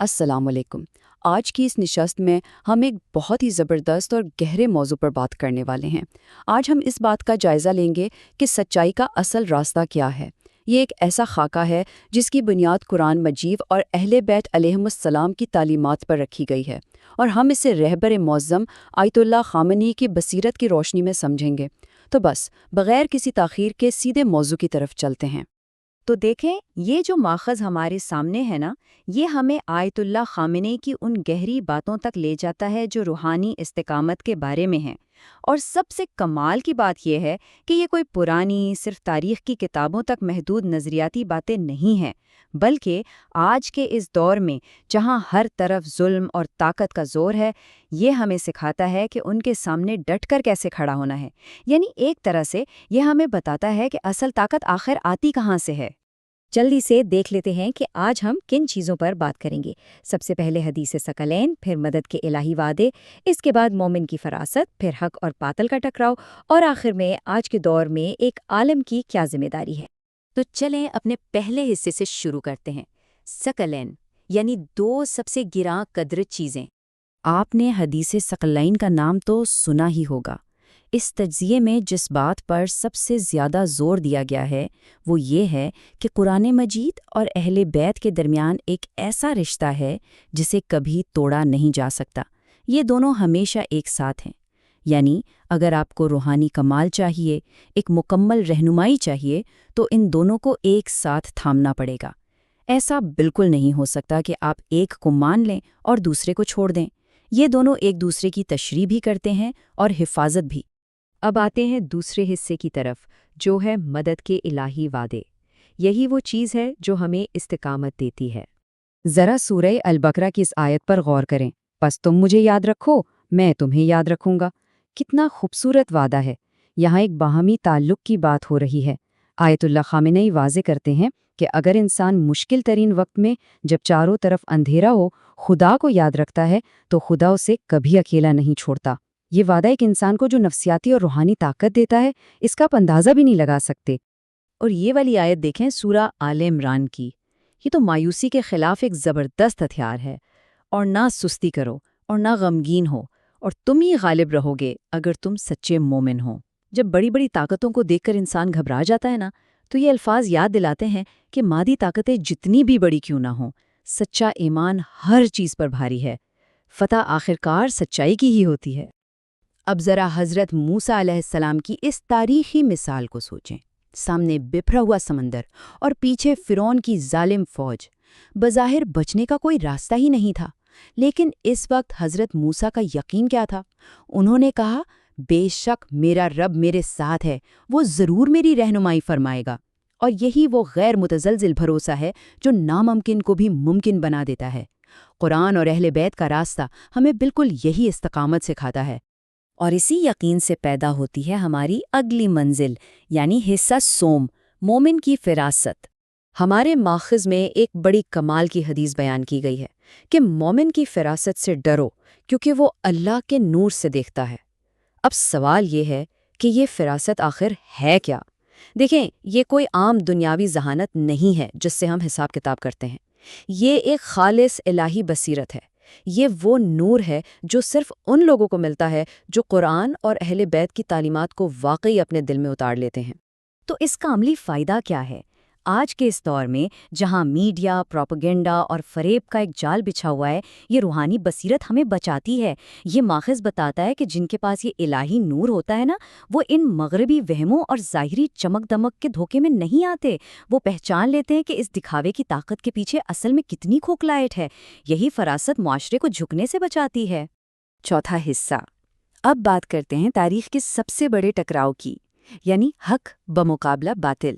السلام علیکم۔ آج کی اس نشست میں ہم ایک بہت ہی زبردست اور گہرے موضوع پر بات کرنے والے ہیں۔ آج ہم اس بات کا جائزہ لیں گے کہ سچائی کا اصل راستہ کیا ہے۔ یہ ایک ایسا خاکہ ہے جس کی بنیاد قرآن مجید اور اہل بیت علیہم السلام کی تعلیمات پر رکھی گئی ہے، اور ہم اسے رہبر معظم آیت اللہ خامنئی کی بصیرت کی روشنی میں سمجھیں گے۔ تو بس بغیر کسی تاخیر کے سیدھے موضوع کی طرف چلتے ہیں۔ تو دیکھیں، یہ جو ماخذ ہمارے سامنے ہے نا، یہ ہمیں آیت اللہ خامنئی کی ان گہری باتوں تک لے جاتا ہے جو روحانی استقامت کے بارے میں ہیں۔ اور سب سے کمال کی بات یہ ہے کہ یہ کوئی پرانی صرف تاریخ کی کتابوں تک محدود نظریاتی باتیں نہیں ہیں، بلکہ آج کے اس دور میں جہاں ہر طرف ظلم اور طاقت کا زور ہے، یہ ہمیں سکھاتا ہے کہ ان کے سامنے ڈٹ کر کیسے کھڑا ہونا ہے۔ یعنی ایک طرح سے یہ ہمیں بتاتا ہے کہ اصل طاقت آخر آتی کہاں سے ہے۔ جلدی سے دیکھ لیتے ہیں کہ آج ہم کن چیزوں پر بات کریں گے۔ سب سے پہلے حدیث ثقلین، پھر مدد کے الہی وعدے، اس کے بعد مومن کی فراست، پھر حق اور باطل کا ٹکراؤ، اور آخر میں آج کے دور میں ایک عالم کی کیا ذمہ داری ہے۔ تو چلیں اپنے پہلے حصے سے شروع کرتے ہیں۔ ثقلین یعنی دو سب سے گراں قدر چیزیں۔ آپ نے حدیث ثقلین کا نام تو سنا ہی ہوگا۔ اس تجزیے میں جس بات پر سب سے زیادہ زور دیا گیا ہے وہ یہ ہے کہ قرآن مجید اور اہل بیت کے درمیان ایک ایسا رشتہ ہے جسے کبھی توڑا نہیں جا سکتا۔ یہ دونوں ہمیشہ ایک ساتھ ہیں۔ یعنی اگر آپ کو روحانی کمال چاہیے، ایک مکمل رہنمائی چاہیے، تو ان دونوں کو ایک ساتھ تھامنا پڑے گا۔ ایسا بالکل نہیں ہو سکتا کہ آپ ایک کو مان لیں اور دوسرے کو چھوڑ دیں۔ یہ دونوں ایک دوسرے کی تشریح بھی کرتے ہیں اور حفاظت بھی۔ اب آتے ہیں دوسرے حصے کی طرف، جو ہے مدد کے الہی وعدے۔ یہی وہ چیز ہے جو ہمیں استقامت دیتی ہے۔ ذرا سورہ البقرہ کی اس آیت پر غور کریں۔ پس تم مجھے یاد رکھو، میں تمہیں یاد رکھوں گا۔ کتنا خوبصورت وعدہ ہے۔ یہاں ایک باہمی تعلق کی بات ہو رہی ہے۔ آیت اللہ خامنئی واضح کرتے ہیں کہ اگر انسان مشکل ترین وقت میں، جب چاروں طرف اندھیرا ہو، خدا کو یاد رکھتا ہے تو خدا اسے کبھی اکیلا نہیں چھوڑتا۔ یہ وعدہ ایک انسان کو جو نفسیاتی اور روحانی طاقت دیتا ہے، اس کا آپ اندازہ بھی نہیں لگا سکتے۔ اور یہ والی آیت دیکھیں سورہ آل عمران کی۔ یہ تو مایوسی کے خلاف ایک زبردست ہتھیار ہے۔ اور نہ سستی کرو اور نہ غمگین ہو، اور تم ہی غالب رہو گے اگر تم سچے مومن ہو۔ جب بڑی بڑی طاقتوں کو دیکھ کر انسان گھبرا جاتا ہے نا، تو یہ الفاظ یاد دلاتے ہیں کہ مادی طاقتیں جتنی بھی بڑی کیوں نہ ہوں، سچا ایمان ہر چیز پر بھاری ہے۔ فتح آخرکار سچائی کی ہی ہوتی ہے۔ اب ذرا حضرت موسیٰ علیہ السلام کی اس تاریخی مثال کو سوچیں۔ سامنے بکھرا ہوا سمندر اور پیچھے فرعون کی ظالم فوج۔ بظاہر بچنے کا کوئی راستہ ہی نہیں تھا، لیکن اس وقت حضرت موسیٰ کا یقین کیا تھا؟ انہوں نے کہا، بے شک میرا رب میرے ساتھ ہے، وہ ضرور میری رہنمائی فرمائے گا۔ اور یہی وہ غیر متزلزل بھروسہ ہے جو ناممکن کو بھی ممکن بنا دیتا ہے۔ قرآن اور اہل بیت کا راستہ ہمیں بالکل یہی استقامت سکھاتا ہے۔ اور اسی یقین سے پیدا ہوتی ہے ہماری اگلی منزل، یعنی حصہ سوم، مومن کی فراست۔ ہمارے ماخذ میں ایک بڑی کمال کی حدیث بیان کی گئی ہے کہ مومن کی فراست سے ڈرو، کیونکہ وہ اللہ کے نور سے دیکھتا ہے۔ اب سوال یہ ہے کہ یہ فراست آخر ہے کیا؟ دیکھیں، یہ کوئی عام دنیاوی ذہانت نہیں ہے جس سے ہم حساب کتاب کرتے ہیں۔ یہ ایک خالص الہی بصیرت ہے۔ یہ وہ نور ہے جو صرف ان لوگوں کو ملتا ہے جو قرآن اور اہل بیت کی تعلیمات کو واقعی اپنے دل میں اتار لیتے ہیں۔ تو اس کا عملی فائدہ کیا ہے؟ آج کے اس دور میں جہاں میڈیا، پروپیگنڈا اور فریب کا ایک جال بچھا ہوا ہے، یہ روحانی بصیرت ہمیں بچاتی ہے۔ یہ ماخذ بتاتا ہے کہ جن کے پاس یہ الہی نور ہوتا ہے نا، وہ ان مغربی وہموں اور ظاہری چمک دمک کے دھوکے میں نہیں آتے۔ وہ پہچان لیتے ہیں کہ اس دکھاوے کی طاقت کے پیچھے اصل میں کتنی کھوکھلاہٹ ہے۔ یہی فراست معاشرے کو جھکنے سے بچاتی ہے۔ چوتھا حصہ۔ اب بات کرتے ہیں تاریخ کے سب سے بڑے ٹکراؤ کی، یعنی حق بمقابلہ باطل۔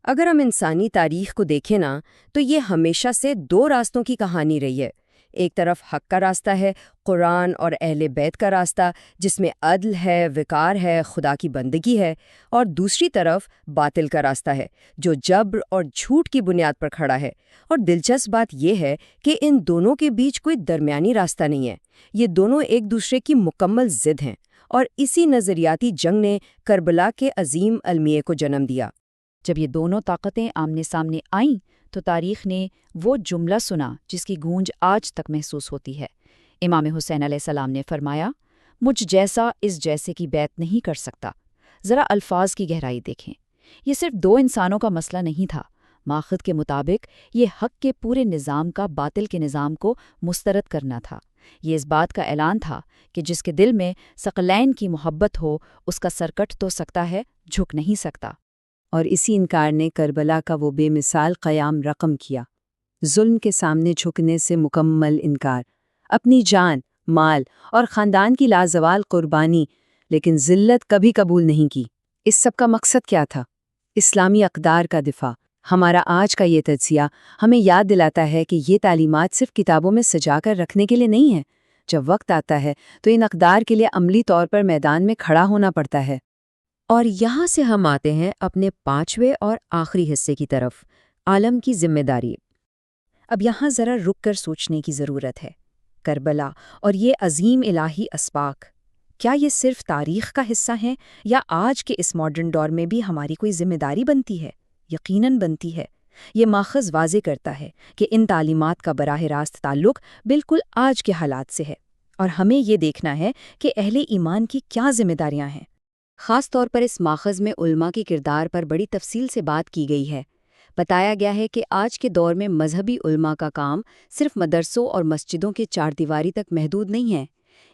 اگر ہم انسانی تاریخ کو دیکھیں نا، تو یہ ہمیشہ سے دو راستوں کی کہانی رہی ہے۔ ایک طرف حق کا راستہ ہے، قرآن اور اہل بیت کا راستہ، جس میں عدل ہے، وقار ہے، خدا کی بندگی ہے، اور دوسری طرف باطل کا راستہ ہے، جو جبر اور جھوٹ کی بنیاد پر کھڑا ہے۔ اور دلچسپ بات یہ ہے کہ ان دونوں کے بیچ کوئی درمیانی راستہ نہیں ہے۔ یہ دونوں ایک دوسرے کی مکمل ضد ہیں، اور اسی نظریاتی جنگ نے کربلا کے عظیم المیے کو جنم دیا۔ جب یہ دونوں طاقتیں آمنے سامنے آئیں تو تاریخ نے وہ جملہ سنا جس کی گونج آج تک محسوس ہوتی ہے۔ امام حسین علیہ السلام نے فرمایا، مجھ جیسا اس جیسے کی بیعت نہیں کر سکتا۔ ذرا الفاظ کی گہرائی دیکھیں، یہ صرف دو انسانوں کا مسئلہ نہیں تھا۔ ماخذ کے مطابق یہ حق کے پورے نظام کا باطل کے نظام کو مسترد کرنا تھا۔ یہ اس بات کا اعلان تھا کہ جس کے دل میں ثقلین کی محبت ہو اس کا سر کٹ تو سکتا ہے، جھک نہیں سکتا۔ اور اسی انکار نے کربلا کا وہ بے مثال قیام رقم کیا۔ ظلم کے سامنے جھکنے سے مکمل انکار، اپنی جان، مال اور خاندان کی لازوال قربانی، لیکن ذلت کبھی قبول نہیں کی۔ اس سب کا مقصد کیا تھا؟ اسلامی اقدار کا دفاع۔ ہمارا آج کا یہ تجزیہ ہمیں یاد دلاتا ہے کہ یہ تعلیمات صرف کتابوں میں سجا کر رکھنے کے لیے نہیں ہے۔ جب وقت آتا ہے تو ان اقدار کے لیے عملی طور پر میدان میں کھڑا ہونا پڑتا ہے۔ اور یہاں سے ہم آتے ہیں اپنے 5ویں اور آخری حصے کی طرف، عالم کی ذمہ داری۔ اب یہاں ذرا رک کر سوچنے کی ضرورت ہے۔ کربلا اور یہ عظیم الہی اسباق، کیا یہ صرف تاریخ کا حصہ ہیں یا آج کے اس ماڈرن دور میں بھی ہماری کوئی ذمہ داری بنتی ہے؟ یقیناً بنتی ہے۔ یہ ماخذ واضح کرتا ہے کہ ان تعلیمات کا براہ راست تعلق بالکل آج کے حالات سے ہے، اور ہمیں یہ دیکھنا ہے کہ اہل ایمان کی کیا ذمہ داریاں ہیں۔ خاص طور پر اس ماخذ میں علماء کے کردار پر بڑی تفصیل سے بات کی گئی ہے۔ بتایا گیا ہے کہ آج کے دور میں مذہبی علماء کا کام صرف مدرسوں اور مسجدوں کے چار دیواری تک محدود نہیں ہے۔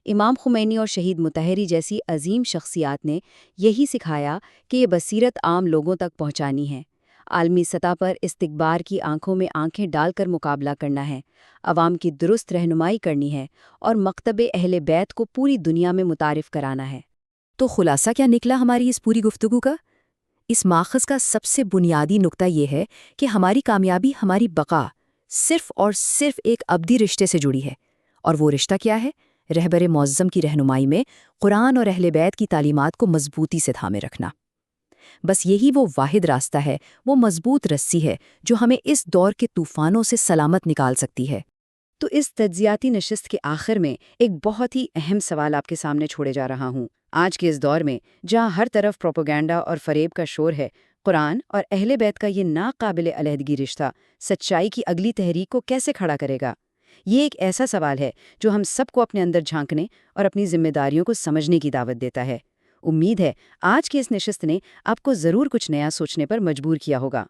امام خمینی اور شہید مطہری جیسی عظیم شخصیات نے یہی سکھایا کہ یہ بصیرت عام لوگوں تک پہنچانی ہے۔ عالمی سطح پر استکبار کی آنکھوں میں آنکھیں ڈال کر مقابلہ کرنا ہے، عوام کی درست رہنمائی کرنی ہے اور مکتب اہل بیت کو پوری دنیا میں متعارف کرانا ہے۔ تو خلاصہ کیا نکلا ہماری اس پوری گفتگو کا؟ اس ماخذ کا سب سے بنیادی نقطہ یہ ہے کہ ہماری کامیابی، ہماری بقا صرف اور صرف ایک ابدی رشتے سے جڑی ہے، اور وہ رشتہ کیا ہے؟ رہبر معظم کی رہنمائی میں قرآن اور اہل بیت کی تعلیمات کو مضبوطی سے تھامے رکھنا۔ بس یہی وہ واحد راستہ ہے، وہ مضبوط رسی ہے جو ہمیں اس دور کے طوفانوں سے سلامت نکال سکتی ہے۔ تو اس تجزیاتی نشست کے آخر میں ایک بہت ہی اہم سوال آپ کے سامنے چھوڑے جا رہا ہوں۔ آج کے اس دور میں جہاں ہر طرف پروپیگنڈا اور فریب کا شور ہے، قرآن اور اہل بیت کا یہ ناقابل علیحدگی رشتہ سچائی کی اگلی تحریک کو کیسے کھڑا کرے گا؟ یہ ایک ایسا سوال ہے جو ہم سب کو اپنے اندر جھانکنے اور اپنی ذمہ داریوں کو سمجھنے کی دعوت دیتا ہے۔ امید ہے آج کی اس نشست نے آپ کو ضرور کچھ نیا سوچنے پر مجبور کیا ہوگا۔